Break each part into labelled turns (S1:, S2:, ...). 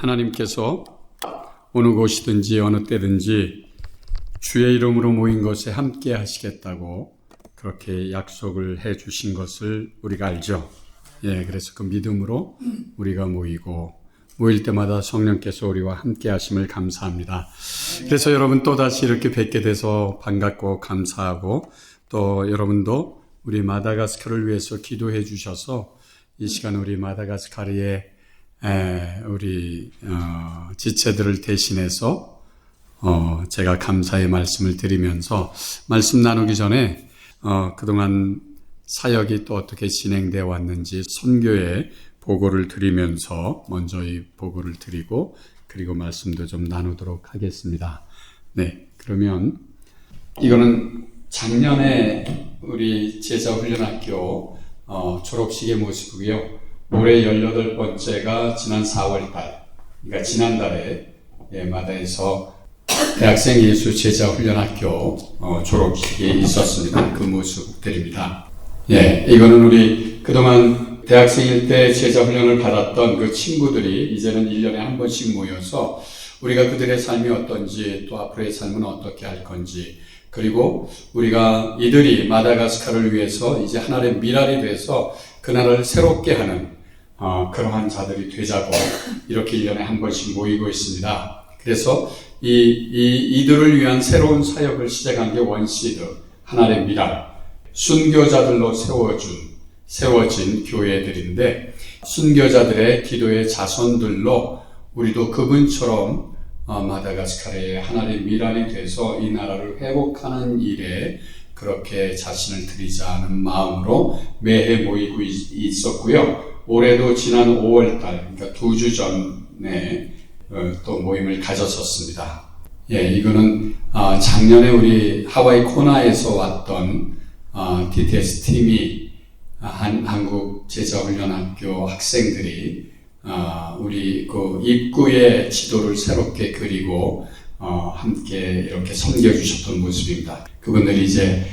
S1: 하나님께서 어느 곳이든지 어느 때든지 주의 이름으로 모인 것에 함께 하시겠다고 그렇게 약속을 해 주신 것을 우리가 알죠. 그래서 그 믿음으로 우리가 모일 때마다 성령께서 우리와 함께 하심을 감사합니다. 그래서 여러분 또다시 이렇게 뵙게 돼서 반갑고 감사하고, 또 여러분도 우리 마다가스카르를 위해서 기도해 주셔서 이 시간 우리 마다가스카르의 우리 지체들을 대신해서 제가 감사의 말씀을 드리면서, 말씀 나누기 전에 그동안 사역이 또 어떻게 진행되어 왔는지 선교의 보고를 드리면서 먼저 이 보고를 드리고, 그리고 말씀도 좀 나누도록 하겠습니다. 그러면 이거는 작년에 우리 제자훈련학교 졸업식의 모습이고요. 올해 18번째가 지난 4월달, 그러니까 지난달에 마다에서 대학생 예수 제자훈련학교 졸업식이 있었습니다. 그 모습들입니다. 이거는 우리 그동안 대학생일 때 제자훈련을 받았던 그 친구들이 이제는 1년에 한 번씩 모여서 우리가 그들의 삶이 어떤지, 또 앞으로의 삶은 어떻게 할 건지, 그리고 우리가 이들이 마다가스카르를 위해서 이제 하나의 미랄이 돼서 그 나라를 새롭게 하는 그러한 자들이 되자고 이렇게 1년에 한 번씩 모이고 있습니다. 그래서 이들을 위한 새로운 사역을 시작한 게 원시드, 하나의 미랄, 순교자들로 세워진 교회들인데, 순교자들의 기도의 자손들로 우리도 그분처럼 마다가스카르의 하나의 미랄이 돼서 이 나라를 회복하는 일에 그렇게 자신을 드리자는 마음으로 매해 모이고 있었고요. 올해도 지난 5월달, 그러니까 2주 전에 또 모임을 가졌었습니다. 이거는 작년에 우리 하와이 코나에서 왔던 DTS 팀이 한국 제자훈련학교 학생들이 우리 그 입구의 지도를 새롭게 그리고 함께 이렇게 섬겨주셨던 모습입니다. 그분들이 이제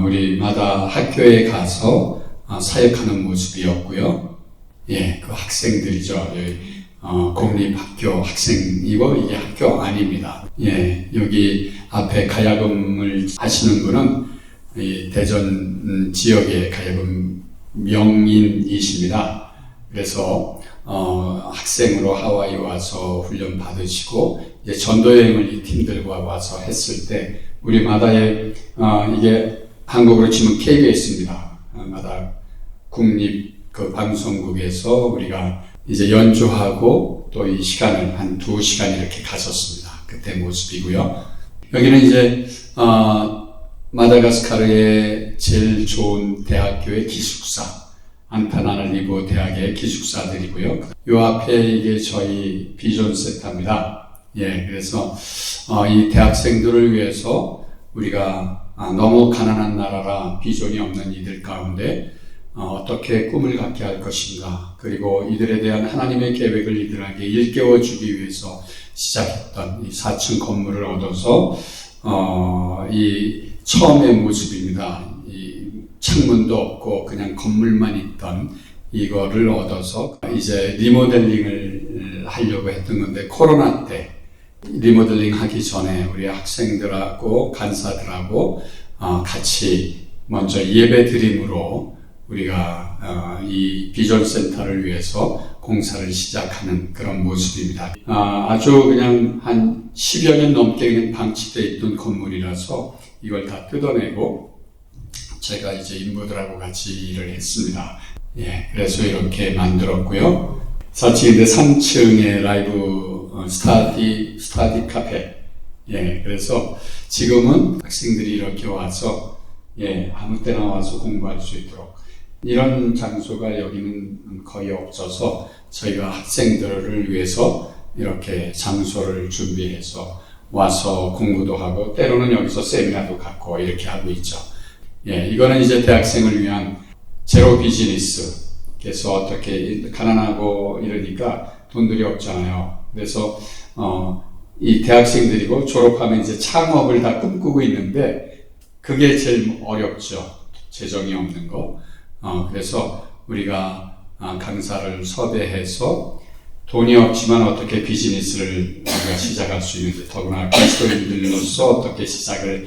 S1: 우리 마다 학교에 가서 사역하는 모습이었고요. 그 학생들이죠. 공립학교 학생이고 이게 학교 아닙니다. 여기 앞에 가야금을 하시는 분은 대전 지역의 가야금 명인이십니다. 그래서 학생으로 하와이 와서 훈련 받으시고 이제 전도여행을 이 팀들과 와서 했을 때 우리 마다에 이게 한국으로 치면 KBS입니다. 마다 국립 그 방송국에서 우리가 이제 연주하고 또 이 시간을 한 2시간 이렇게 가졌습니다. 그때 모습이고요. 여기는 이제 마다가스카르의 제일 좋은 대학교의 기숙사, 안타나나리보 대학의 기숙사들이고요. 요 앞에 이게 저희 비전 센터입니다. 그래서 이 대학생들을 위해서 우리가 너무 가난한 나라라 비전이 없는 이들 가운데 어떻게 꿈을 갖게 할 것인가, 그리고 이들에 대한 하나님의 계획을 이들에게 일깨워 주기 위해서 시작했던 이 4층 건물을 얻어서 이 처음의 모습입니다. 이 창문도 없고 그냥 건물만 있던 이거를 얻어서 이제 리모델링을 하려고 했던 건데, 코로나 때 리모델링 하기 전에 우리 학생들하고 간사들하고 같이 먼저 예배 드림으로 우리가 이 비전 센터를 위해서 공사를 시작하는 그런 모습입니다. 아주 그냥 한 10여 년 넘게 그냥 방치되어 있던 건물이라서 이걸 다 뜯어내고 제가 이제 인부들하고 같이 일을 했습니다. 그래서 이렇게 만들었고요. 4층인데 3층에 라이브 스타디 카페. 그래서 지금은 학생들이 이렇게 와서 아무 때나 와서 공부할 수 있도록, 이런 장소가 여기는 거의 없어서 저희가 학생들을 위해서 이렇게 장소를 준비해서 와서 공부도 하고 때로는 여기서 세미나도 갖고 이렇게 하고 있죠. 이거는 이제 대학생을 위한 제로 비즈니스. 그래서 어떻게 가난하고 이러니까 돈들이 없잖아요. 그래서 이 대학생들이고 졸업하면 이제 창업을 다 꿈꾸고 있는데 그게 제일 어렵죠. 재정이 없는 거. 그래서 우리가 강사를 섭외해서 돈이 없지만 어떻게 비즈니스를 우리가 시작할 수 있는지, 더구나 그리스도인들로서 어떻게 시작을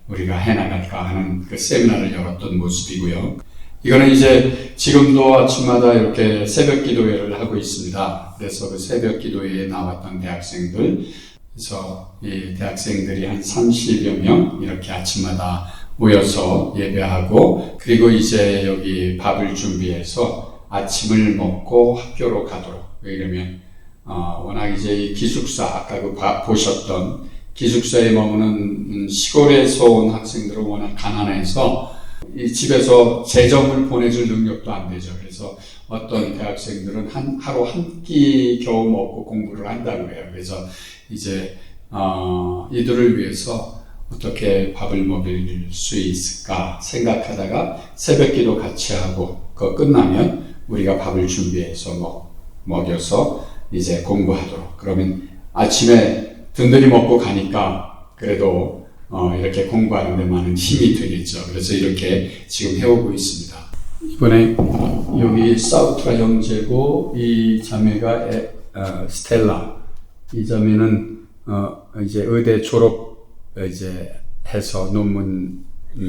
S1: 우리가 해나갈까 하는 그 세미나를 열었던 모습이고요. 이거는 이제 지금도 아침마다 이렇게 새벽 기도회를 하고 있습니다. 그래서 그 새벽 기도회에 나왔던 대학생들, 그래서 이 대학생들이 한 30여 명 이렇게 아침마다 모여서 예배하고, 그리고 이제 여기 밥을 준비해서 아침을 먹고 학교로 가도록. 왜냐면 워낙 이제 이 기숙사, 아까 그 보셨던 기숙사에 머무는 시골에서 온 학생들은 워낙 가난해서 이 집에서 재정을 보내줄 능력도 안 되죠. 그래서 어떤 대학생들은 하루 한 끼 겨우 먹고 공부를 한다고 해요. 그래서 이제 이들을 위해서 어떻게 밥을 먹일 수 있을까 생각하다가 새벽기도 같이 하고, 그거 끝나면 우리가 밥을 준비해서 먹여서 이제 공부하도록. 그러면 아침에 든든히 먹고 가니까 그래도 이렇게 공부하는 데 많은 힘이 되겠죠. 그래서 이렇게 지금 해오고 있습니다. 이번에 여기 사우트라 형제고, 이 자매가 스텔라. 이 자매는 이제 의대 졸업 이제 해서 논문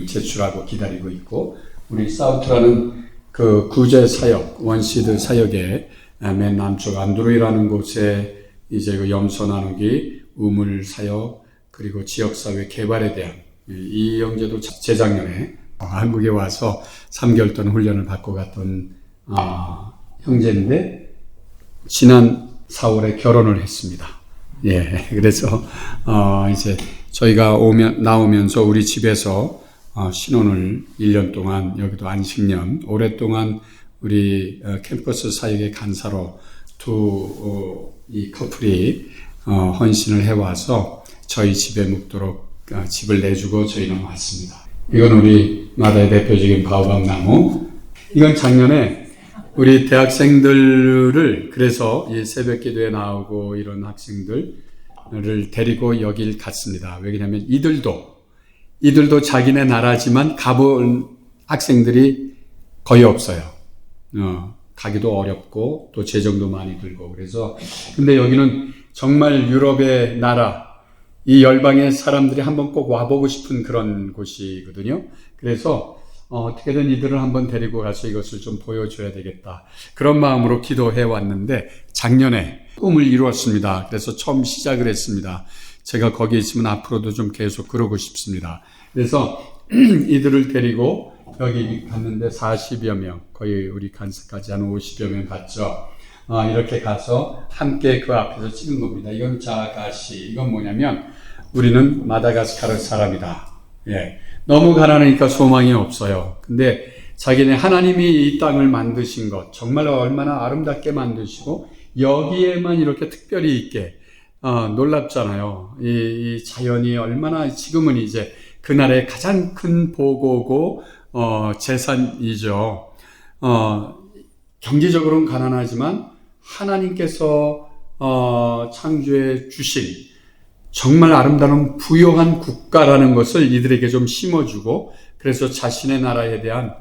S1: 제출하고 기다리고 있고, 우리 사우트라는 그 구제 사역, 원시드 사역에 맨 남쪽 안드로이라는 곳에 이제 그 염소 나누기, 우물 사역, 그리고 지역사회 개발에 대한, 이 형제도 재작년에 한국에 와서 3개월 동안 훈련을 받고 갔던 형제인데, 지난 4월에 결혼을 했습니다. 예, 그래서 이제 저희가 나오면서 우리 집에서 신혼을 1년 동안, 여기도 안식년 오랫동안 우리 캠퍼스 사역의 간사로 이 커플이 헌신을 해와서 저희 집에 묵도록 집을 내주고 저희는 왔습니다. 이건 우리 마다의 대표적인 바오밥 나무. 이건 작년에 우리 대학생들을, 그래서 이 새벽 기도에 나오고 이런 학생들을 데리고 여길 갔습니다. 왜냐하면 이들도 자기네 나라지만 가본 학생들이 거의 없어요. 가기도 어렵고 또 재정도 많이 들고. 그래서 근데 여기는 정말 유럽의 나라, 이 열방의 사람들이 한번 꼭 와보고 싶은 그런 곳이거든요. 그래서 어떻게든 이들을 한번 데리고 가서 이것을 좀 보여줘야 되겠다, 그런 마음으로 기도해 왔는데 작년에 꿈을 이루었습니다. 그래서 처음 시작을 했습니다. 제가 거기 있으면 앞으로도 좀 계속 그러고 싶습니다. 그래서 이들을 데리고 여기 갔는데 40여 명, 거의 우리 간사까지 한 50여 명 갔죠. 이렇게 가서 함께 그 앞에서 찍은 겁니다. 이건 자가시. 이건 뭐냐면 우리는 마다가스카르 사람이다. 예. 너무 가난하니까 소망이 없어요. 근데 자기네 하나님이 이 땅을 만드신 것, 정말 얼마나 아름답게 만드시고 여기에만 이렇게 특별히 있게 놀랍잖아요. 이 자연이 얼마나, 지금은 이제 그날의 가장 큰 보고고 재산이죠. 경제적으로는 가난하지만 하나님께서 창조해 주신 정말 아름다운 부요한 국가라는 것을 이들에게 좀 심어주고, 그래서 자신의 나라에 대한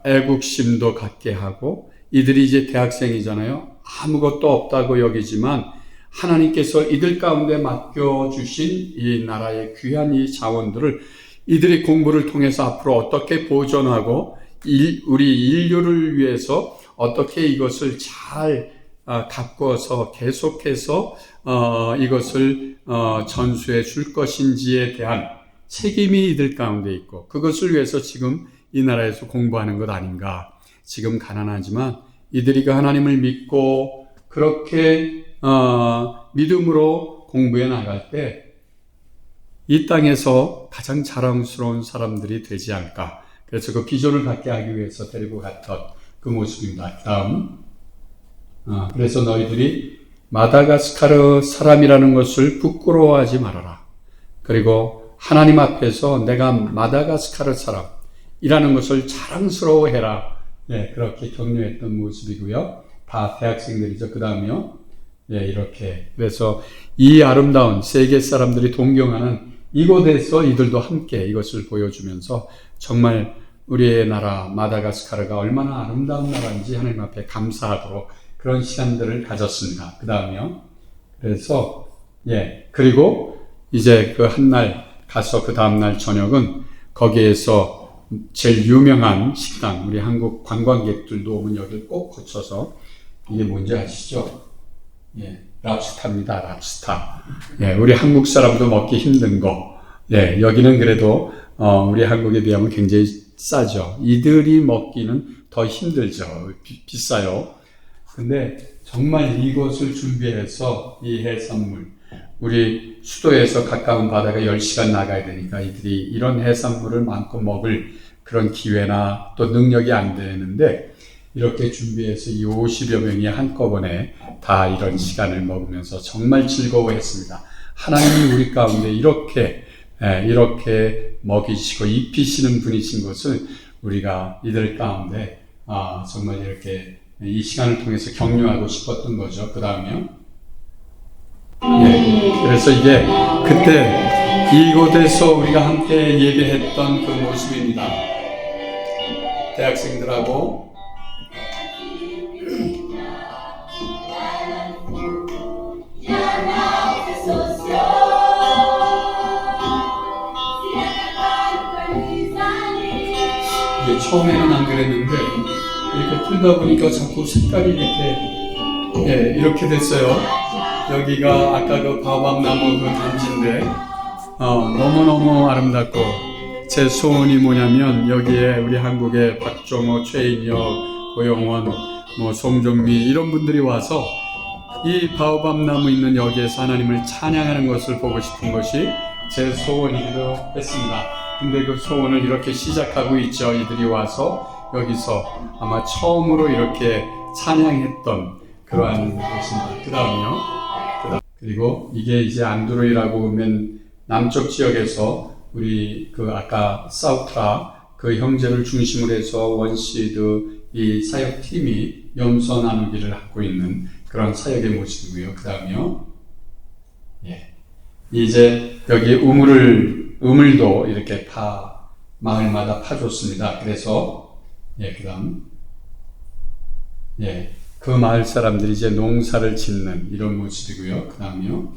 S1: 애국심도 갖게 하고, 이들이 이제 대학생이잖아요. 아무것도 없다고 여기지만 하나님께서 이들 가운데 맡겨주신 이 나라의 귀한 이 자원들을 이들이 공부를 통해서 앞으로 어떻게 보존하고 우리 인류를 위해서 어떻게 이것을 잘 가꾸어서 계속해서 이것을 전수해 줄 것인지에 대한 책임이 이들 가운데 있고, 그것을 위해서 지금 이 나라에서 공부하는 것 아닌가. 지금 가난하지만 이들이 그 하나님을 믿고 그렇게 믿음으로 공부해 나갈 때 이 땅에서 가장 자랑스러운 사람들이 되지 않을까. 그래서 그 비전을 갖게 하기 위해서 데리고 갔던 그 모습입니다. 다음, 그래서 너희들이 마다가스카르 사람이라는 것을 부끄러워하지 말아라. 그리고 하나님 앞에서 내가 마다가스카르 사람이라는 것을 자랑스러워해라. 네, 그렇게 격려했던 모습이고요. 다 대학생들이죠. 그 다음이요. 네, 이렇게. 그래서 이 아름다운 세계 사람들이 동경하는 이곳에서 이들도 함께 이것을 보여주면서 정말 우리의 나라 마다가스카르가 얼마나 아름다운 나라인지 하나님 앞에 감사하도록 그런 시간들을 가졌습니다. 그 다음에요. 그래서 그리고 이제 그 한 날 가서 그 다음날 저녁은 거기에서 제일 유명한 식당, 우리 한국 관광객들도 오면 여기를 꼭 거쳐서, 이게 뭔지 아시죠? 랍스타입니다. 랍스타. 우리 한국 사람도 먹기 힘든 거. 여기는 그래도 우리 한국에 비하면 굉장히 싸죠. 이들이 먹기는 더 힘들죠. 비싸요. 근데 정말 이곳을 준비해서 이 해산물, 우리 수도에서 가까운 바다가 10시간 나가야 되니까 이들이 이런 해산물을 마음껏 먹을 그런 기회나 또 능력이 안 되는데, 이렇게 준비해서 이 50여 명이 한꺼번에 다 이런 시간을 먹으면서 정말 즐거워했습니다. 하나님이 우리 가운데 이렇게 먹이시고 입히시는 분이신 것을 우리가 이들 가운데 정말 이렇게 이 시간을 통해서 격려하고 싶었던 거죠. 그 다음에요. 그래서 이게 그때 이곳에서 우리가 함께 예배했던 그 모습입니다. 대학생들하고 처음에는 안 그랬는데 이렇게 풀다 보니까 자꾸 색깔이 이렇게 됐어요. 여기가 아까 그 바오밥나무 그 단지인데 너무너무 아름답고, 제 소원이 뭐냐면 여기에 우리 한국의 박종호, 최인혁, 고영원, 송종미 이런 분들이 와서 이 바오밥나무 있는 여기에서 하나님을 찬양하는 것을 보고 싶은 것이 제 소원이기도 했습니다. 근데 그 소원을 이렇게 시작하고 있죠. 이들이 와서 여기서 아마 처음으로 이렇게 찬양했던 그러한 것입니다. 그 다음이요. 그리고 이게 이제 안드로이라고 하면 남쪽 지역에서 우리 그 아까 사우트라 그 형제를 중심으로 해서 원시드 이 사역팀이 염소 나누기를 하고 있는 그런 사역의 모습이고요. 그 다음이요. 이제 여기 우물도 이렇게 마을마다 파줬습니다. 그래서, 그 다음, 그 마을 사람들이 이제 농사를 짓는 이런 모습이고요. 그 다음이요.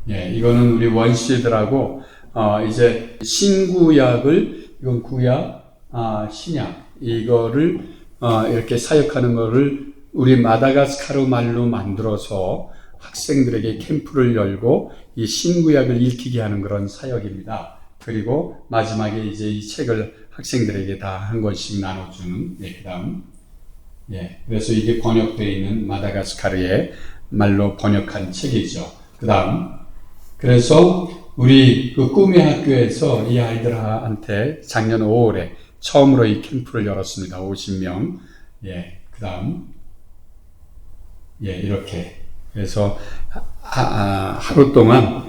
S1: 이거는 우리 원시들하고, 이제 신구약을, 이건 구약, 신약, 이거를, 이렇게 사역하는 거를 우리 마다가스카르 말로 만들어서 학생들에게 캠프를 열고 이 신구약을 읽히게 하는 그런 사역입니다. 그리고 마지막에 이제 이 책을 학생들에게 다 한 권씩 나눠주는, 그 다음. 그래서 이게 번역되어 있는 마다가스카르의 말로 번역한 책이죠. 그 다음. 그래서 우리 그 꿈의 학교에서 이 아이들한테 작년 5월에 처음으로 이 캠프를 열었습니다. 50명. 그 다음. 이렇게. 그래서 하루 동안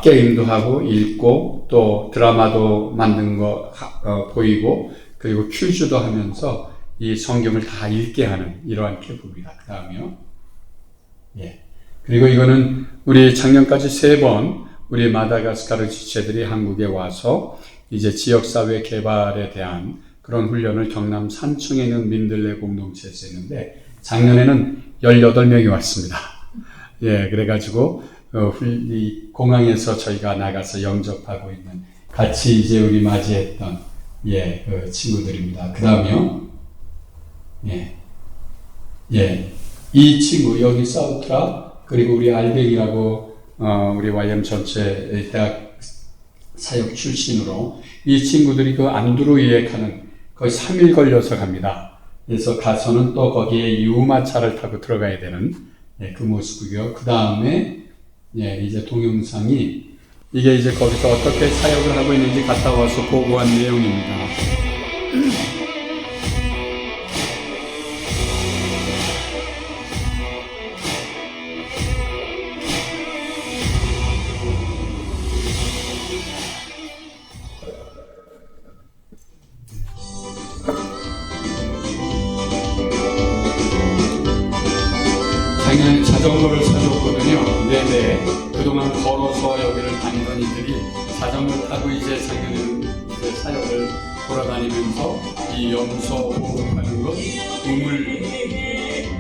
S1: 게임도 하고 읽고 또 드라마도 만든 거 보이고, 그리고 퀴즈도 하면서 이 성경을 다 읽게 하는 이러한 캠프입니다. 그 다음이요. 그리고 이거는 우리 작년까지 3번 우리 마다가스카르 지체들이 한국에 와서 이제 지역사회 개발에 대한 그런 훈련을 경남 산청에 있는 민들레 공동체에서 했는데, 작년에는 18명이 왔습니다. 그래가지고, 이 공항에서 저희가 나가서 영접하고 있는, 같이 이제 우리 맞이했던, 그 친구들입니다. 그 다음이요. 이 친구, 여기 사우트라, 그리고 우리 알백이라고, 우리 YM 전체 대학 사역 출신으로, 이 친구들이 그 안드로이에 가는 거의 3일 걸려서 갑니다. 그래서 가서는 또 거기에 유마차를 타고 들어가야 되는 그 모습이고요. 그 다음에 이제 동영상이 이게 이제 거기서 어떻게 사역을 하고 있는지 갔다 와서 보고한 내용입니다. 작년에 자전거를 사줬거든요. 그동안 걸어서 여기를 다니던 이들이 자전거 타고 이제 작년에는 사역을 돌아다니면서 이 염소 보급하는 것, 우물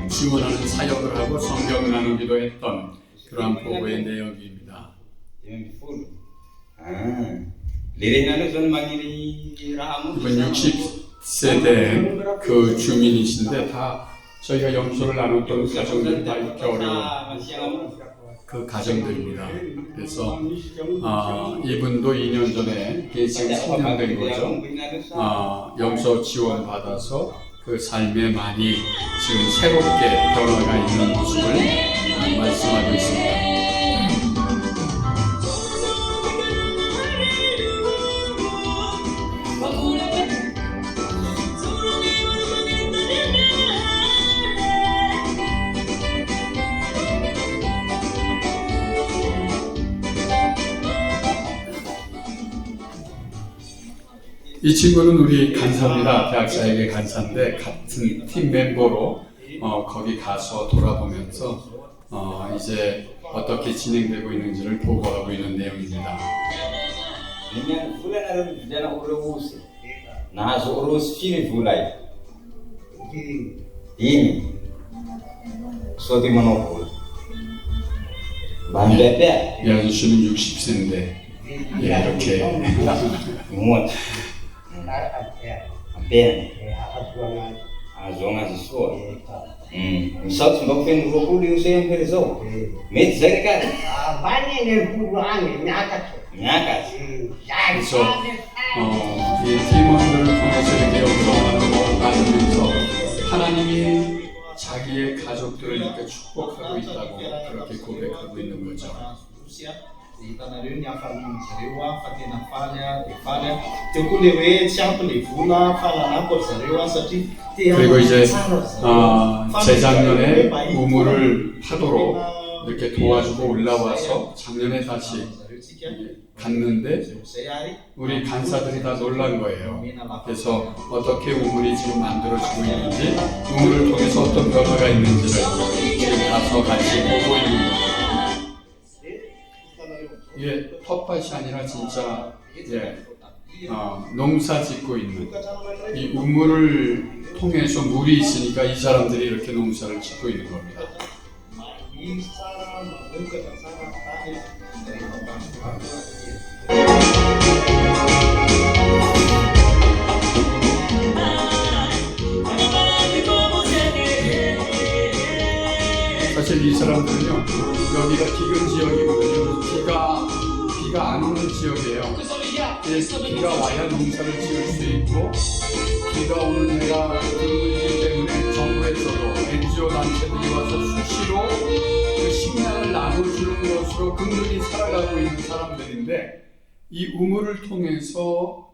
S1: 지원하는 사역을 하고 성경 나누기도 했던 그러한 보고의 내용입니다. 이번 60세대 그 주민이신데 다 저희가 염소를 나눴던 가정들 다 이렇게 어려운 그 가정들입니다. 그래서 이분도 2년 전에 지금 3년 된 거죠. 염소 지원 받아서 그 삶에 많이 지금 새롭게 변화가 있는 모습을 말씀하고 있습니다. 이 친구는 우리 간사입니다. 대학사에게 간사인데 같은 팀 멤버로 거기 가서 돌아보면서 이제 어떻게 진행되고 있는지를 보고하고 있는 내용입니다. 이 아저씨는 60세인데 이렇게
S2: Zongas is voor. Zat ze nog in de politie en zo. Met zeker.
S1: 그래서 이 팀원들을 통해서 이렇게 영성하는 걸 받으면서 하나님이 자기의 가족들을 이렇게 축복하고 있다고 그렇게 고백하고 있는 거죠. 그리고 이제 재작년에 우물을 파도록 이렇게 도와주고 올라와서 작년에 다시 갔는데 우리 간사들이 다 놀란 거예요. 그래서 어떻게 우물이 지금 만들어지고 있는지, 우물을 통해서 어떤 변화가 있는지를 지금 가서 같이 보고 있는 거예요. 이게 텃밭이 아니라 진짜 농사 짓고 있는, 이 우물을 통해서 물이 있으니까 이 사람들이 이렇게 농사를 짓고 있는 겁니다. 사실 이 사람들은요, 여기가 기근 지역이거든요. 비가 안 오는 지역이에요. 비가 와야 농사를 지을 수 있고, 비가 오는 해가 드물기 때문에 정부에서도 NGO 단체들이 와서 수시로 그 식량을 나눠주는 것으로 근근히 살아가고 있는 사람들인데, 이 우물을 통해서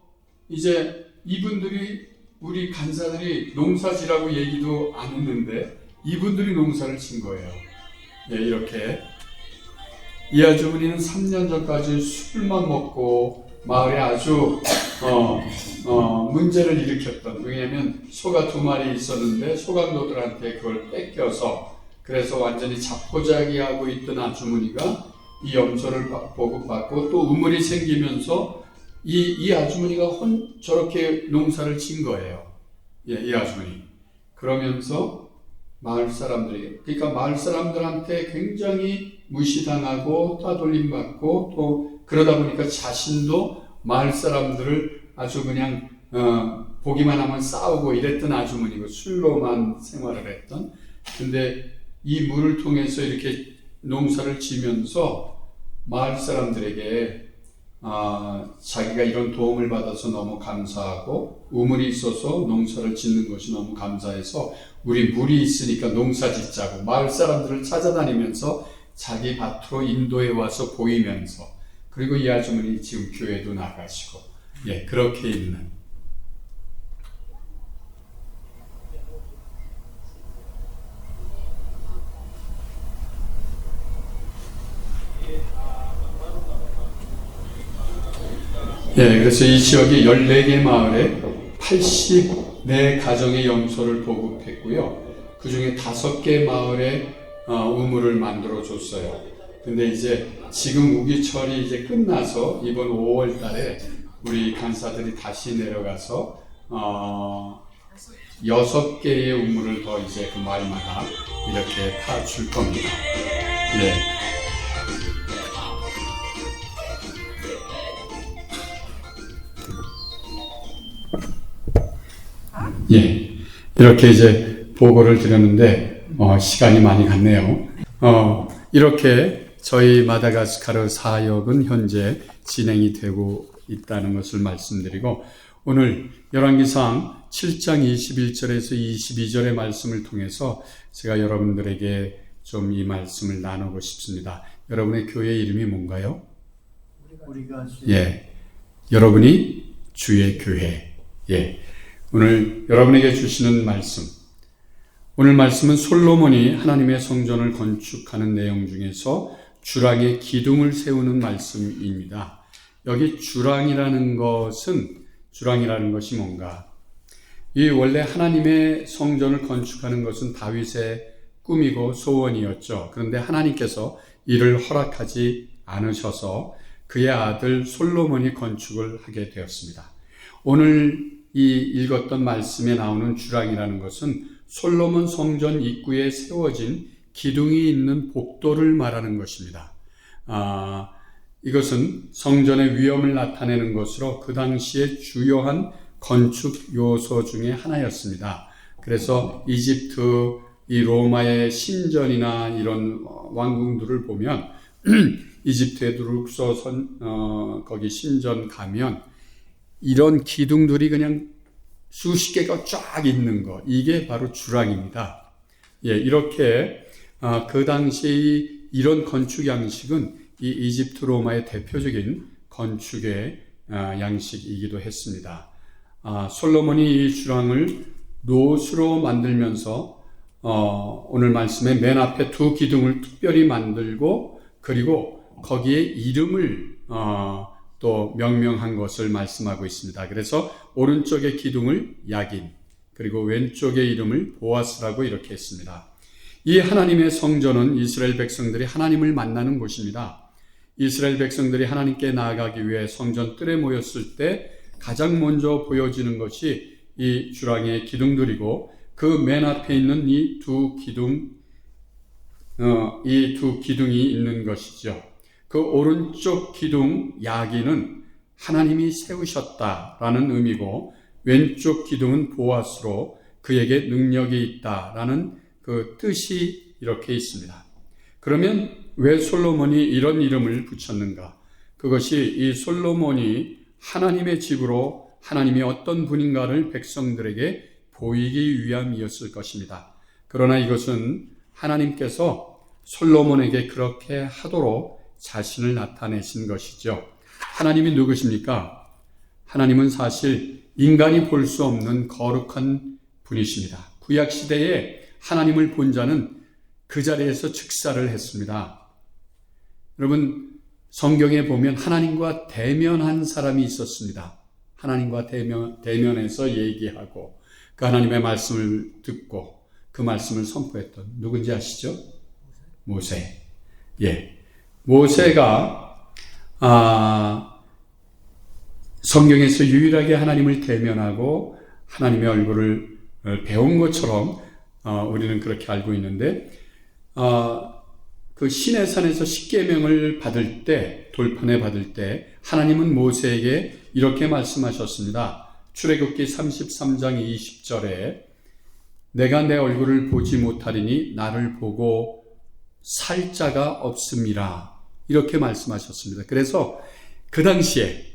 S1: 이제 이분들이, 우리 간사들이 농사지라고 얘기도 안 했는데 이분들이 농사를 친 거예요. 이렇게 이 아주머니는 3년 전까지 술만 먹고 마을에 아주 문제를 일으켰던, 왜냐하면 소가 2마리 있었는데 소강도들한테 그걸 뺏겨서, 그래서 완전히 자포자기하고 있던 아주머니가 이 염소를 보급받고 또 우물이 생기면서 이 아주머니가 저렇게 농사를 진 거예요. 이 아주머니. 그러면서 마을 사람들이, 그러니까 마을 사람들한테 굉장히 무시당하고 따돌림받고, 또 그러다 보니까 자신도 마을 사람들을 아주 그냥 보기만 하면 싸우고 이랬던 아주머니고, 술로만 생활을 했던. 근데 이 물을 통해서 이렇게 농사를 지면서 마을 사람들에게 자기가 이런 도움을 받아서 너무 감사하고, 우물이 있어서 농사를 짓는 것이 너무 감사해서 우리 물이 있으니까 농사 짓자고 마을 사람들을 찾아다니면서 자기 밭으로 인도해 와서 보이면서, 그리고 이 아주머니 지금 교회도 나가시고 그렇게 있는. 그래서 이 지역이 14개 마을에 84가정의 염소를 보급했고요. 그 중에 5개 마을에 우물을 만들어 줬어요. 근데 이제 지금 우기철이 이제 끝나서 이번 5월 달에 우리 간사들이 다시 내려가서 6개의 우물을 더 이제 그 마을마다 이렇게 타줄 겁니다. 예, 이렇게 이제 보고를 드렸는데 시간이 많이 갔네요. 이렇게 저희 마다가스카르 사역은 현재 진행이 되고 있다는 것을 말씀드리고, 오늘 열왕기상 7장 21절에서 22절의 말씀을 통해서 제가 여러분들에게 좀 이 말씀을 나누고 싶습니다. 여러분의 교회 이름이 뭔가요? 예, 여러분이 주의 교회. 예, 오늘 여러분에게 주시는 말씀, 오늘 말씀은 솔로몬이 하나님의 성전을 건축하는 내용 중에서 주랑의 기둥을 세우는 말씀입니다. 여기 주랑이라는 것이 뭔가? 이 원래 하나님의 성전을 건축하는 것은 다윗의 꿈이고 소원이었죠. 그런데 하나님께서 이를 허락하지 않으셔서 그의 아들 솔로몬이 건축을 하게 되었습니다. 오늘 이 읽었던 말씀에 나오는 주랑이라는 것은 솔로몬 성전 입구에 세워진 기둥이 있는 복도를 말하는 것입니다. 이것은 성전의 위엄을 나타내는 것으로 그 당시에 주요한 건축 요소 중에 하나였습니다. 그래서 이집트, 이 로마의 신전이나 이런 왕궁들을 보면 이집트의 룩소 거기 신전 가면 이런 기둥들이 그냥 수십 개가 쫙 있는 거, 이게 바로 주랑입니다. 예, 이렇게 그 당시의 이런 건축 양식은 이 이집트 로마의 대표적인 건축의 양식이기도 했습니다. 솔로몬이 이 주랑을 노수로 만들면서 오늘 말씀에 맨 앞에 두 기둥을 특별히 만들고, 그리고 거기에 이름을 또 명명한 것을 말씀하고 있습니다. 그래서 오른쪽의 기둥을 야긴, 그리고 왼쪽의 이름을 보아스라고 이렇게 했습니다. 이 하나님의 성전은 이스라엘 백성들이 하나님을 만나는 곳입니다. 이스라엘 백성들이 하나님께 나아가기 위해 성전 뜰에 모였을 때 가장 먼저 보여지는 것이 이 주랑의 기둥들이고, 그 맨 앞에 있는 이 두 기둥이 있는 것이죠. 그 오른쪽 기둥 야기는 하나님이 세우셨다라는 의미고, 왼쪽 기둥은 보아스로 그에게 능력이 있다라는 그 뜻이 이렇게 있습니다. 그러면 왜 솔로몬이 이런 이름을 붙였는가? 그것이 이 솔로몬이 하나님의 집으로 하나님이 어떤 분인가를 백성들에게 보이기 위함이었을 것입니다. 그러나 이것은 하나님께서 솔로몬에게 그렇게 하도록 자신을 나타내신 것이죠. 하나님이 누구십니까? 하나님은 사실 인간이 볼 수 없는 거룩한 분이십니다. 구약시대에 하나님을 본 자는 그 자리에서 즉사를 했습니다. 여러분, 성경에 보면 하나님과 대면한 사람이 있었습니다. 하나님과 대면해서 얘기하고 그 하나님의 말씀을 듣고 그 말씀을 선포했던, 누군지 아시죠? 모세. 예, 모세가 성경에서 유일하게 하나님을 대면하고 하나님의 얼굴을 배운 것처럼 우리는 그렇게 알고 있는데, 그 시내산에서 십계명을 받을 때, 돌판에 받을 때 하나님은 모세에게 이렇게 말씀하셨습니다. 출애굽기 33장 20절에 내가 내 얼굴을 보지 못하리니 나를 보고 살 자가 없음이라, 이렇게 말씀하셨습니다. 그래서 그 당시에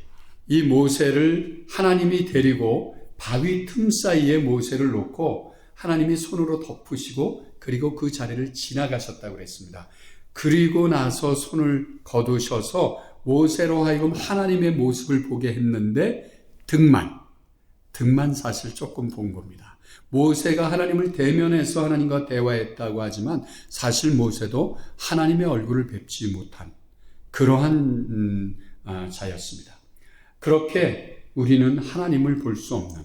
S1: 이 모세를 하나님이 데리고 바위 틈 사이에 모세를 놓고 하나님이 손으로 덮으시고 그리고 그 자리를 지나가셨다고 그랬습니다. 그리고 나서 손을 거두셔서 모세로 하여금 하나님의 모습을 보게 했는데 등만 사실 조금 본 겁니다. 모세가 하나님을 대면해서 하나님과 대화했다고 하지만 사실 모세도 하나님의 얼굴을 뵙지 못한 그러한 자였습니다. 그렇게 우리는 하나님을 볼 수 없는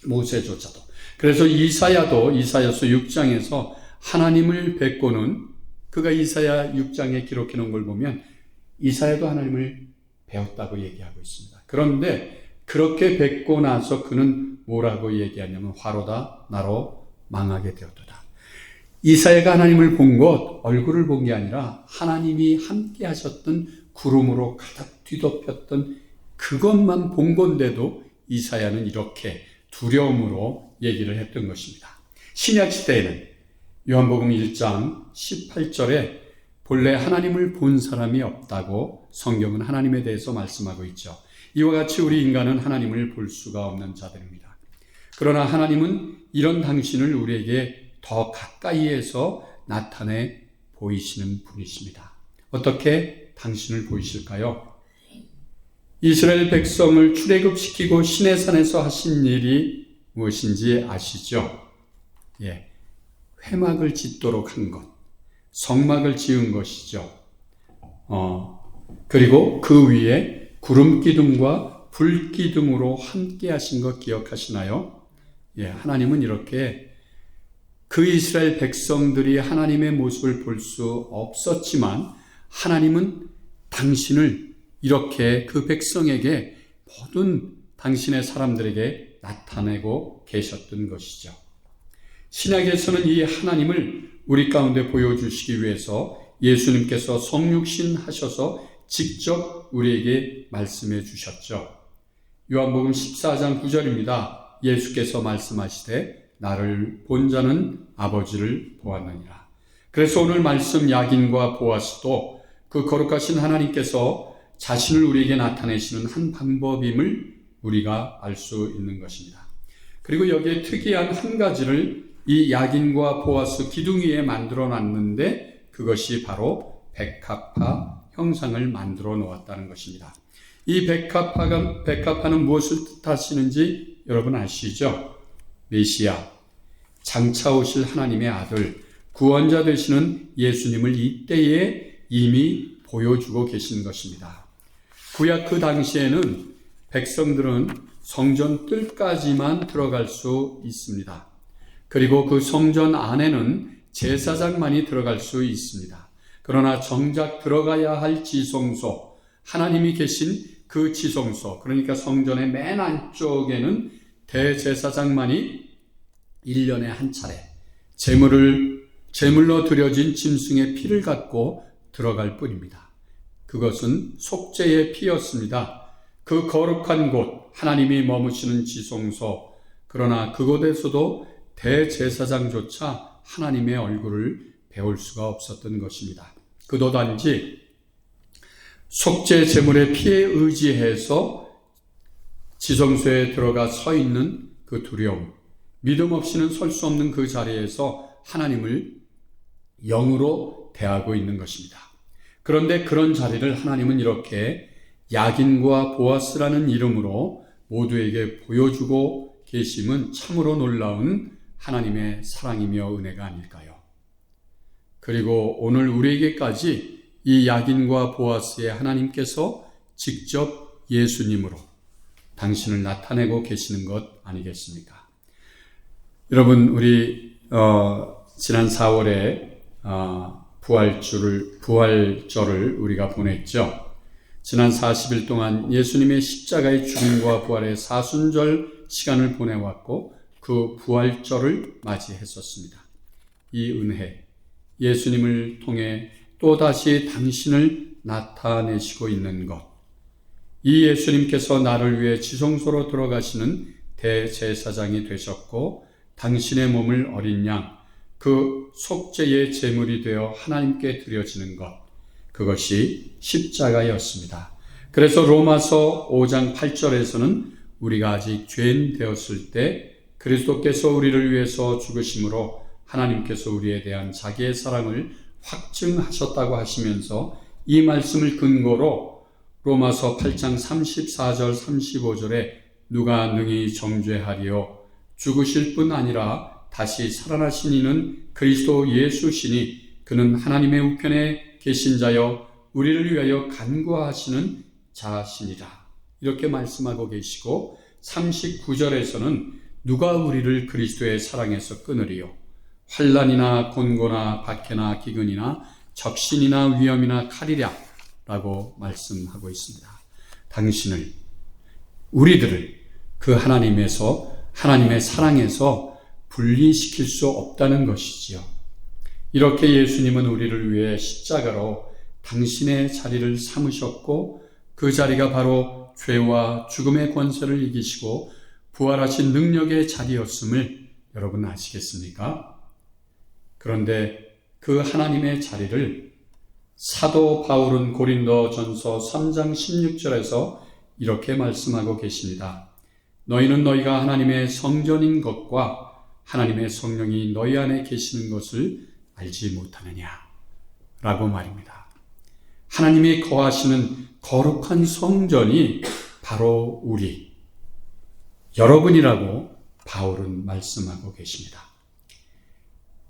S1: 모세조차도. 그래서 이사야서 6장에서 하나님을 뵙고는, 그가 이사야 6장에 기록해 놓은 걸 보면 이사야도 하나님을 배웠다고 얘기하고 있습니다. 그런데 그렇게 뵙고 나서 그는 뭐라고 얘기하냐면 화로다 나로 망하게 되었도다. 이사야가 하나님을 본 것, 얼굴을 본 게 아니라 하나님이 함께 하셨던 구름으로 가득 뒤덮였던 그것만 본 건데도 이사야는 이렇게 두려움으로 얘기를 했던 것입니다. 신약 시대에는 요한복음 1장 18절에 본래 하나님을 본 사람이 없다고 성경은 하나님에 대해서 말씀하고 있죠. 이와 같이 우리 인간은 하나님을 볼 수가 없는 자들입니다. 그러나 하나님은 이런 당신을 우리에게 더 가까이에서 나타내 보이시는 분이십니다. 어떻게 당신을 보이실까요? 이스라엘 백성을 출애굽시키고 시내산에서 하신 일이 무엇인지 아시죠? 회막을 짓도록 한 것, 성막을 지은 것이죠. 그리고 그 위에 구름 기둥과 불 기둥으로 함께 하신 것 기억하시나요? 하나님은 이렇게 그 이스라엘 백성들이 하나님의 모습을 볼 수 없었지만 하나님은 당신을 이렇게 그 백성에게 모든 당신의 사람들에게 나타내고 계셨던 것이죠. 신약에서는 이 하나님을 우리 가운데 보여주시기 위해서 예수님께서 성육신 하셔서 직접 우리에게 말씀해 주셨죠. 요한복음 14장 9절입니다. 예수께서 말씀하시되 나를 본 자는 아버지를 보았느니라. 그래서 오늘 말씀 야긴과 보아스도 그 거룩하신 하나님께서 자신을 우리에게 나타내시는 한 방법임을 우리가 알 수 있는 것입니다. 그리고 여기에 특이한 한 가지를 이 야긴과 보아스 기둥 위에 만들어 놨는데 그것이 바로 백합화 형상을 만들어 놓았다는 것입니다. 이 백합화는 무엇을 뜻하시는지 여러분 아시죠? 메시아, 장차 오실 하나님의 아들, 구원자 되시는 예수님을 이때에 이미 보여주고 계신 것입니다. 구약 그 당시에는 백성들은 성전 뜰까지만 들어갈 수 있습니다. 그리고 그 성전 안에는 제사장만이 들어갈 수 있습니다. 그러나 정작 들어가야 할 지성소, 하나님이 계신 그 지성소, 그러니까 성전의 맨 안쪽에는 대제사장만이 1년에 한 차례 제물로 드려진 짐승의 피를 갖고 들어갈 뿐입니다. 그것은 속죄의 피였습니다. 그 거룩한 곳, 하나님이 머무시는 지성소, 그러나 그곳에서도 대제사장조차 하나님의 얼굴을 배울 수가 없었던 것입니다. 그도 단지 속죄 제물의 피에 의지해서 지성소에 들어가 서 있는 그 두려움, 믿음 없이는 설 수 없는 그 자리에서 하나님을 영으로 대하고 있는 것입니다. 그런데 그런 자리를 하나님은 이렇게 야긴과 보아스라는 이름으로 모두에게 보여주고 계심은 참으로 놀라운 하나님의 사랑이며 은혜가 아닐까요? 그리고 오늘 우리에게까지 이 야긴과 보아스의 하나님께서 직접 예수님으로 당신을 나타내고 계시는 것 아니겠습니까? 여러분, 우리 지난 4월에 부활절을 우리가 보냈죠. 지난 40일 동안 예수님의 십자가의 죽음과 부활의 사순절 시간을 보내왔고 그 부활절을 맞이했었습니다. 이 은혜, 예수님을 통해 또다시 당신을 나타내시고 있는 것, 이 예수님께서 나를 위해 지성소로 들어가시는 대제사장이 되셨고 당신의 몸을 어린 양, 그 속죄의 제물이 되어 하나님께 드려지는 것, 그것이 십자가였습니다. 그래서 로마서 5장 8절에서는 우리가 아직 죄인 되었을 때 그리스도께서 우리를 위해서 죽으심으로 하나님께서 우리에 대한 자기의 사랑을 확증하셨다고 하시면서 이 말씀을 근거로 로마서 8장 34절 35절에 누가 능히 정죄하리요 죽으실 뿐 아니라 다시 살아나신 이는 그리스도 예수시니 그는 하나님의 우편에 계신 자여 우리를 위하여 간구하시는 자시니라. 이렇게 말씀하고 계시고 39절에서는 누가 우리를 그리스도의 사랑에서 끊으리요 환난이나 곤고나 박해나 기근이나 적신이나 위험이나 칼이랴 라고 말씀하고 있습니다. 당신을 우리들을 그 하나님의 사랑에서 분리시킬 수 없다는 것이지요. 이렇게 예수님은 우리를 위해 십자가로 당신의 자리를 삼으셨고 그 자리가 바로 죄와 죽음의 권세를 이기시고 부활하신 능력의 자리였음을 여러분 아시겠습니까? 그런데 그 하나님의 자리를 사도 바울은 고린도전서 3장 16절에서 이렇게 말씀하고 계십니다. 너희는 너희가 하나님의 성전인 것과 하나님의 성령이 너희 안에 계시는 것을 알지 못하느냐 라고 말입니다. 하나님이 거하시는 거룩한 성전이 바로 여러분이라고 바울은 말씀하고 계십니다.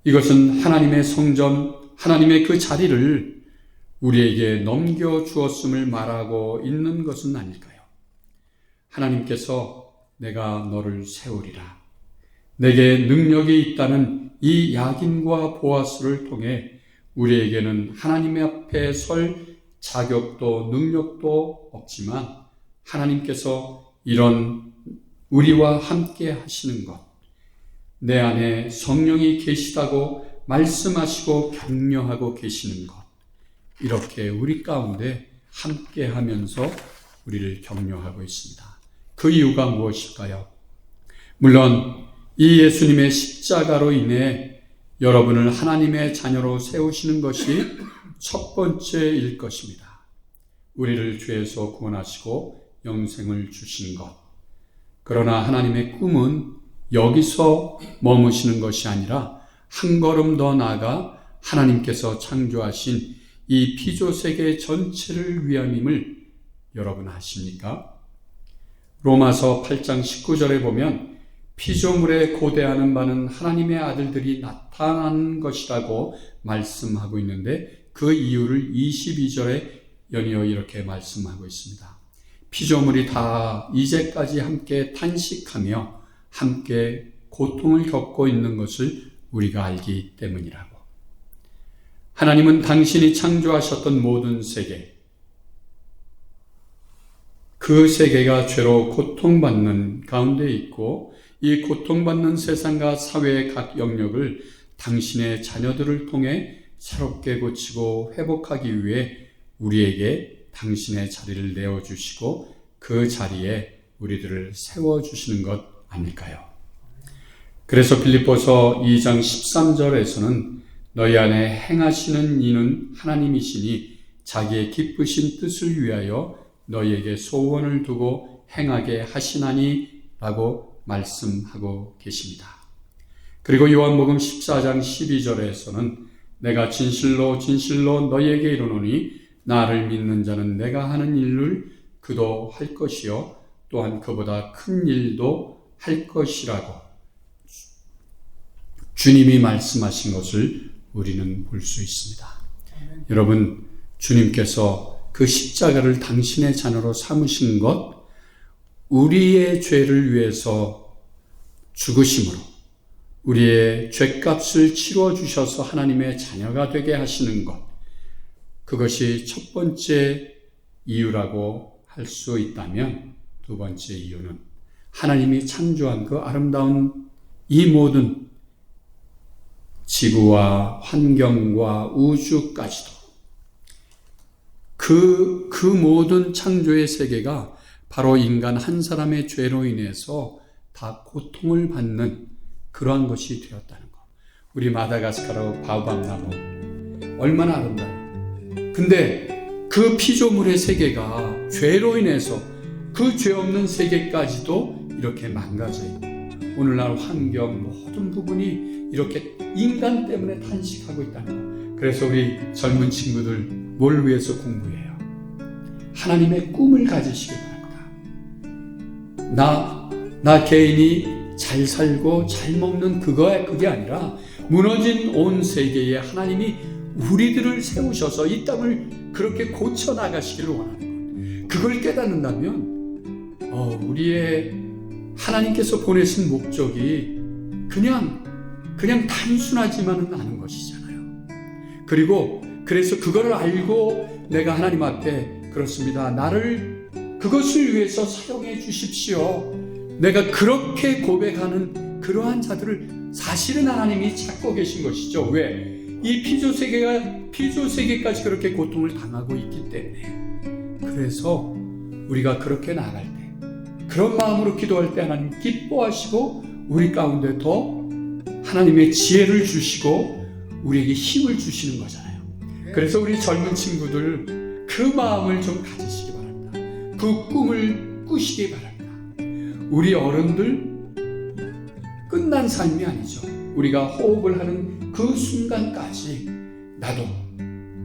S1: 이것은 하나님의 성전, 하나님의 그 자리를 우리에게 넘겨주었음을 말하고 있는 것은 아닐까요? 하나님께서 내가 너를 세우리라, 내게 능력이 있다는 이 야긴과 보아스를 통해 우리에게는 하나님 앞에 설 자격도 능력도 없지만 하나님께서 이런 우리와 함께 하시는 것, 내 안에 성령이 계시다고 말씀하시고 격려하고 계시는 것, 이렇게 우리 가운데 함께 하면서 우리를 격려하고 있습니다. 그 이유가 무엇일까요? 물론 이 예수님의 십자가로 인해 여러분을 하나님의 자녀로 세우시는 것이 첫 번째일 것입니다. 우리를 죄에서 구원하시고 영생을 주시는 것. 그러나 하나님의 꿈은 여기서 머무시는 것이 아니라 한 걸음 더 나아가 하나님께서 창조하신 이 피조세계 전체를 위함임을 여러분 아십니까? 로마서 8장 19절에 보면 피조물에 고대하는 바는 하나님의 아들들이 나타난 것이라고 말씀하고 있는데 그 이유를 22절에 연이어 이렇게 말씀하고 있습니다. 피조물이 다 이제까지 함께 탄식하며 함께 고통을 겪고 있는 것을 우리가 알기 때문이라고. 하나님은 당신이 창조하셨던 모든 세계, 그 세계가 죄로 고통받는 가운데 있고 이 고통받는 세상과 사회의 각 영역을 당신의 자녀들을 통해 새롭게 고치고 회복하기 위해 우리에게 당신의 자리를 내어주시고 그 자리에 우리들을 세워주시는 것 아닐까요? 그래서 빌립보서 2장 13절에서는 너희 안에 행하시는 이는 하나님이시니 자기의 기쁘신 뜻을 위하여 너희에게 소원을 두고 행하게 하시나니 라고 말씀하고 계십니다. 그리고 요한복음 14장 12절에서는 내가 진실로 진실로 너희에게 이르노니 나를 믿는 자는 내가 하는 일을 그도 할 것이요 또한 그보다 큰 일도 할 것이라고 주님이 말씀하신 것을 우리는 볼 수 있습니다. 여러분, 주님께서 그 십자가를 당신의 자녀로 삼으신 것, 우리의 죄를 위해서 죽으심으로 우리의 죄값을 치러 주셔서 하나님의 자녀가 되게 하시는 것, 그것이 첫 번째 이유라고 할 수 있다면 두 번째 이유는 하나님이 창조한 그 아름다운 이 모든 지구와 환경과 우주까지도 그 모든 창조의 세계가 바로 인간 한 사람의 죄로 인해서 다 고통을 받는 그러한 것이 되었다는 것. 우리 마다가스카르 바오밤나무 얼마나 아름다워요. 근데 그 피조물의 세계가 죄로 인해서 그 죄 없는 세계까지도 이렇게 망가져 있고 오늘날 환경 모든 부분이 이렇게 인간 때문에 탄식하고 있다는 것. 그래서 우리 젊은 친구들 뭘 위해서 공부해요? 하나님의 꿈을 가지시기 바랍니다. 나 개인이 잘 살고 잘 먹는 그게 아니라 무너진 온 세계에 하나님이 우리들을 세우셔서 이 땅을 그렇게 고쳐 나가시기를 원하는 것. 그걸 깨닫는다면 우리의 하나님께서 보내신 목적이 그냥 단순하지만은 않은 것이잖아요. 그리고 그래서 그거를 알고 내가 하나님 앞에 그렇습니다. 나를 그것을 위해서 사용해 주십시오. 내가 그렇게 고백하는 그러한 자들을 사실은 하나님이 찾고 계신 것이죠. 왜? 이 피조세계까지 그렇게 고통을 당하고 있기 때문에. 그래서 우리가 그렇게 나아갈 때, 그런 마음으로 기도할 때 하나님 기뻐하시고 우리 가운데 더 하나님의 지혜를 주시고 우리에게 힘을 주시는 거잖아요. 그래서 우리 젊은 친구들 그 마음을 좀 가지시기 바랍니다. 그 꿈을 꾸시기 바랍니다. 우리 어른들 끝난 삶이 아니죠. 우리가 호흡을 하는 그 순간까지 나도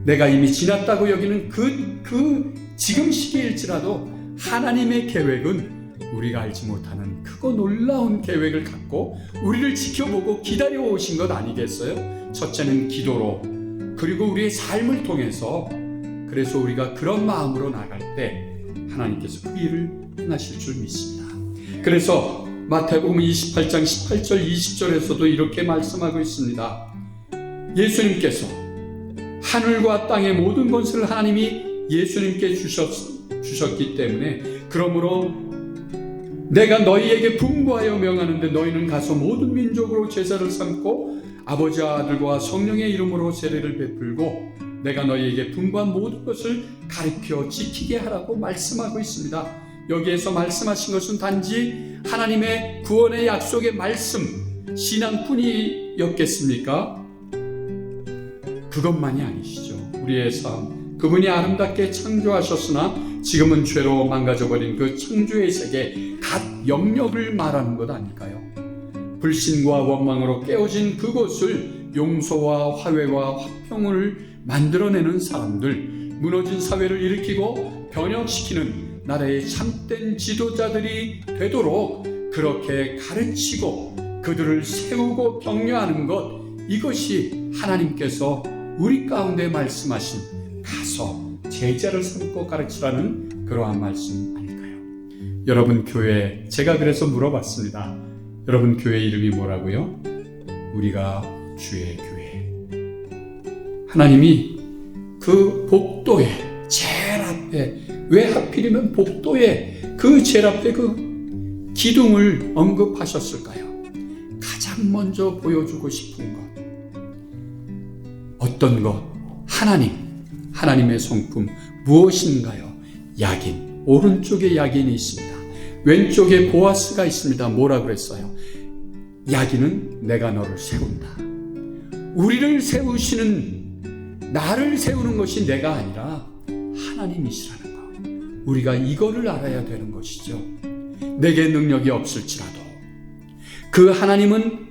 S1: 내가 이미 지났다고 여기는 그 지금 시기일지라도 하나님의 계획은 우리가 알지 못하는 크고 놀라운 계획을 갖고 우리를 지켜보고 기다려 오신 것 아니겠어요? 첫째는 기도로, 그리고 우리의 삶을 통해서. 그래서 우리가 그런 마음으로 나갈 때 하나님께서 그 일을 행하실 줄 믿습니다. 그래서 마태복음 28장 18절 20절에서도 이렇게 말씀하고 있습니다. 예수님께서 하늘과 땅의 모든 것을 하나님이 예수님께 주셨기 때문에, 그러므로 내가 너희에게 분부하여 명하는데 너희는 가서 모든 민족으로 제자를 삼고 아버지와 아들과 성령의 이름으로 세례를 베풀고 내가 너희에게 분부한 모든 것을 가르쳐 지키게 하라고 말씀하고 있습니다. 여기에서 말씀하신 것은 단지 하나님의 구원의 약속의 말씀, 신앙뿐이었겠습니까? 그것만이 아니시죠. 우리의 삶, 그분이 아름답게 창조하셨으나 지금은 죄로 망가져버린 그 창조의 세계 갓 영역을 말하는 것 아닐까요? 불신과 원망으로 깨어진 그곳을 용서와 화해와 화평을 만들어내는 사람들, 무너진 사회를 일으키고 변혁시키는 나라의 참된 지도자들이 되도록 그렇게 가르치고 그들을 세우고 격려하는 것, 이것이 하나님께서 우리 가운데 말씀하신 가서 제자를 삼고 가르치라는 그러한 말씀 아닐까요? 여러분 교회, 제가 그래서 물어봤습니다. 여러분 교회 이름이 뭐라고요? 우리가 주의 교회. 하나님이 그 복도에 제일 앞에, 왜 하필이면 복도에 그 제일 앞에 그 기둥을 언급하셨을까요? 가장 먼저 보여주고 싶은 것, 어떤 것? 하나님의 성품 무엇인가요? 야긴, 오른쪽에 야긴이 있습니다. 왼쪽에 보아스가 있습니다. 뭐라 그랬어요? 야긴은 내가 너를 세운다. 우리를 세우시는, 나를 세우는 것이 내가 아니라 하나님이시라는 것, 우리가 이거를 알아야 되는 것이죠. 내게 능력이 없을지라도 그 하나님은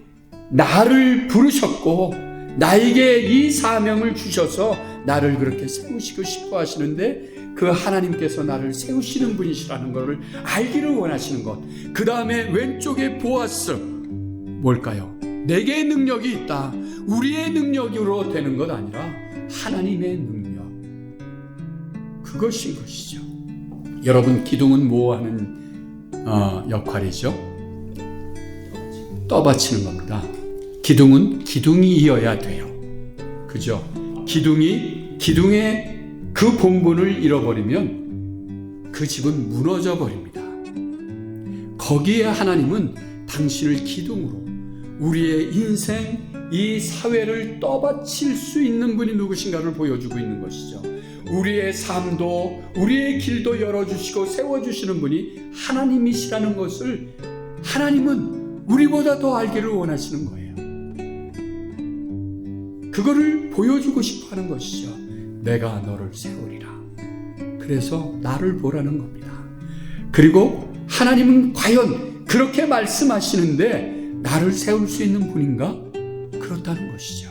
S1: 나를 부르셨고 나에게 이 사명을 주셔서 나를 그렇게 세우시고 싶어 하시는데, 그 하나님께서 나를 세우시는 분이시라는 것을 알기를 원하시는 것. 그 다음에 왼쪽에 보아스, 뭘까요? 내게 능력이 있다. 우리의 능력으로 되는 것 아니라 하나님의 능력, 그것인 것이죠. 여러분, 기둥은 뭐 하는 역할이죠? 떠받치는 겁니다. 기둥은 기둥이어야 돼요. 그죠? 기둥의 그 본분을 잃어버리면 그 집은 무너져 버립니다. 거기에 하나님은 당신을 기둥으로 우리의 인생, 이 사회를 떠받칠 수 있는 분이 누구신가를 보여주고 있는 것이죠. 우리의 삶도, 우리의 길도 열어주시고 세워주시는 분이 하나님이시라는 것을 하나님은 우리보다 더 알기를 원하시는 거예요. 그거를 보여주고 싶어 하는 것이죠. 내가 너를 세우리라. 그래서 나를 보라는 겁니다. 그리고 하나님은 과연 그렇게 말씀하시는데 나를 세울 수 있는 분인가? 그렇다는 것이죠.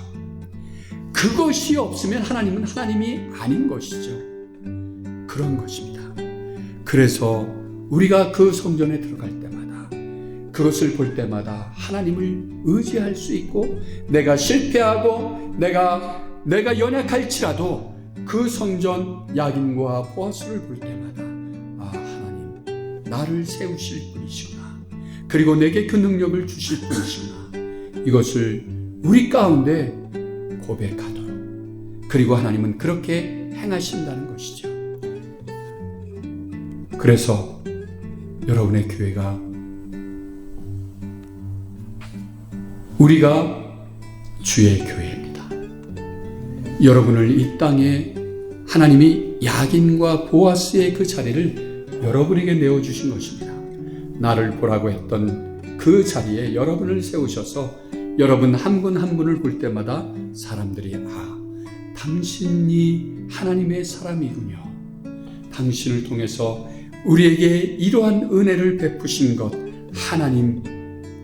S1: 그것이 없으면 하나님은 하나님이 아닌 것이죠. 그런 것입니다. 그래서 우리가 그 성전에 들어갈 때마다, 그것을 볼 때마다 하나님을 의지할 수 있고, 내가 실패하고 내가 연약할지라도 그 성전 야긴과 보아스를 볼 때마다 하나님 나를 세우실 분이시구나, 그리고 내게 그 능력을 주실 분이시구나, 이것을 우리 가운데 고백하도록, 그리고 하나님은 그렇게 행하신다는 것이죠. 그래서 여러분의 교회가 우리가 주의 교회입니다. 여러분을 이 땅에 하나님이 야긴과 보아스의 그 자리를 여러분에게 내어주신 것입니다. 나를 보라고 했던 그 자리에 여러분을 세우셔서 여러분 한 분 한 분을 볼 때마다 사람들이 당신이 하나님의 사람이군요. 당신을 통해서 우리에게 이러한 은혜를 베푸신 것, 하나님,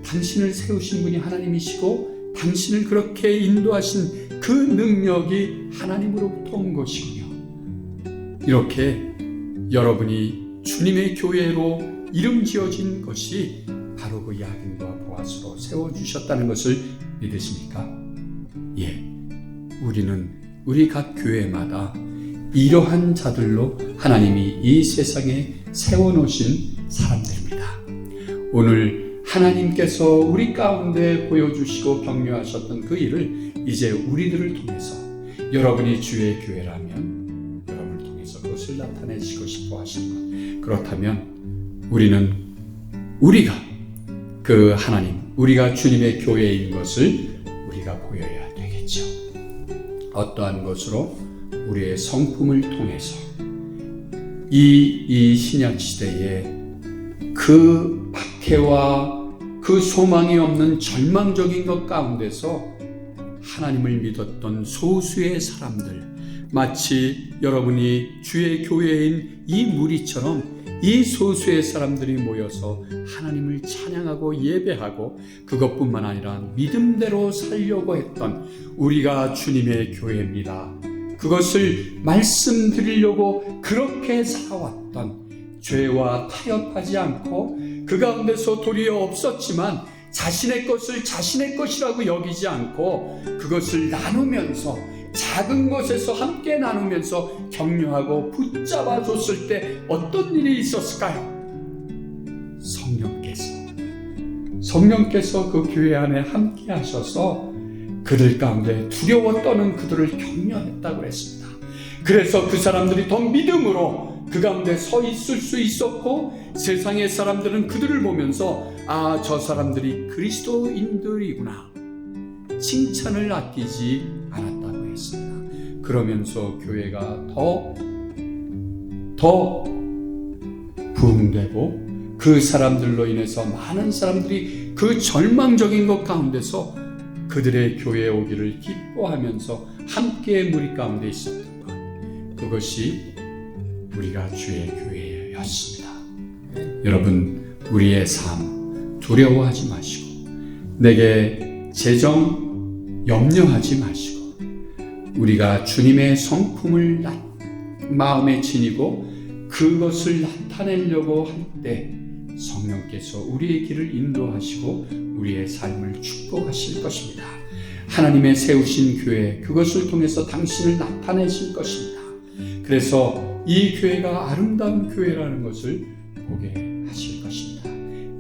S1: 당신을 세우신 분이 하나님이시고 당신을 그렇게 인도하신 그 능력이 하나님으로부터 온 것이군요. 이렇게 여러분이 주님의 교회로 이름 지어진 것이 바로 그 야긴과 보아스로 세워주셨다는 것을 믿으십니까? 예, 우리 각 교회마다 이러한 자들로 하나님이 이 세상에 세워놓으신 사람들입니다. 오늘 하나님께서 우리 가운데 보여주시고 격려하셨던 그 일을 이제 우리들을 통해서, 여러분이 주의 교회라면 여러분을 통해서 그것을 나타내시고 싶어 하시는 것, 그렇다면 우리가 그 하나님, 우리가 주님의 교회인 것을 우리가 보여야 되겠죠. 어떠한 것으로? 우리의 성품을 통해서 이 신약 시대에 그 박해와 그 소망이 없는 절망적인 것 가운데서 하나님을 믿었던 소수의 사람들, 마치 여러분이 주의 교회인 이 무리처럼 이 소수의 사람들이 모여서 하나님을 찬양하고 예배하고 그것뿐만 아니라 믿음대로 살려고 했던 우리가 주님의 교회입니다. 그것을 말씀드리려고 그렇게 살아왔던, 죄와 타협하지 않고 그 가운데서 도리어 없었지만 자신의 것을 자신의 것이라고 여기지 않고 그것을 나누면서, 작은 것에서 함께 나누면서 격려하고 붙잡아 줬을 때 어떤 일이 있었을까요? 성령께서 그 교회 안에 함께 하셔서 그들 가운데 두려워 떠는 그들을 격려했다고 했습니다. 그래서 그 사람들이 더 믿음으로 그 가운데 서 있을 수 있었고, 세상의 사람들은 그들을 보면서 저 사람들이 그리스도인들이구나, 칭찬을 아끼지 않았다고 했습니다. 그러면서 교회가 더 부흥되고 그 사람들로 인해서 많은 사람들이 그 절망적인 것 가운데서 그들의 교회에 오기를 기뻐하면서 함께 무리 가운데 있었던 것, 그것이 우리가 주의 교회였습니다. 여러분, 우리의 삶 두려워하지 마시고, 내게 재정 염려하지 마시고, 우리가 주님의 성품을 마음에 지니고 그것을 나타내려고 할 때 성령께서 우리의 길을 인도하시고 우리의 삶을 축복하실 것입니다. 하나님의 세우신 교회, 그것을 통해서 당신을 나타내실 것입니다. 그래서 이 교회가 아름다운 교회라는 것을 보게 하실 것입니다.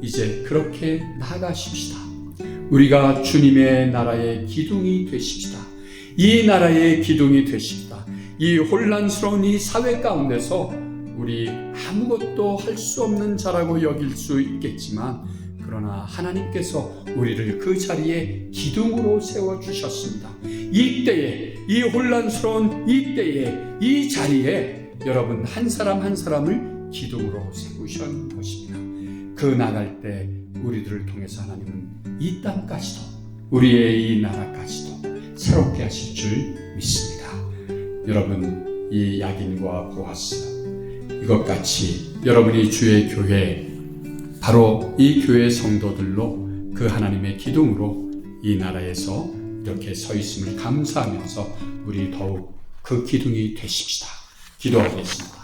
S1: 이제 그렇게 나아가십시다. 우리가 주님의 나라의 기둥이 되십시다. 이 나라의 기둥이 되십시다. 이 혼란스러운 이 사회 가운데서 우리 아무것도 할 수 없는 자라고 여길 수 있겠지만, 그러나 하나님께서 우리를 그 자리에 기둥으로 세워주셨습니다. 이때에, 이 혼란스러운 이때에, 이 자리에 여러분 한 사람 한 사람을 기둥으로 세우신 것입니다. 그 나갈 때 우리들을 통해서 하나님은 이 땅까지도, 우리의 이 나라까지도 새롭게 하실 줄 믿습니다. 여러분, 이 야긴과 보아스, 이것같이 여러분이 주의 교회, 바로 이 교회 성도들로 그 하나님의 기둥으로 이 나라에서 이렇게 서 있음을 감사하면서 우리 더욱 그 기둥이 되십시다. 기도하겠습니다.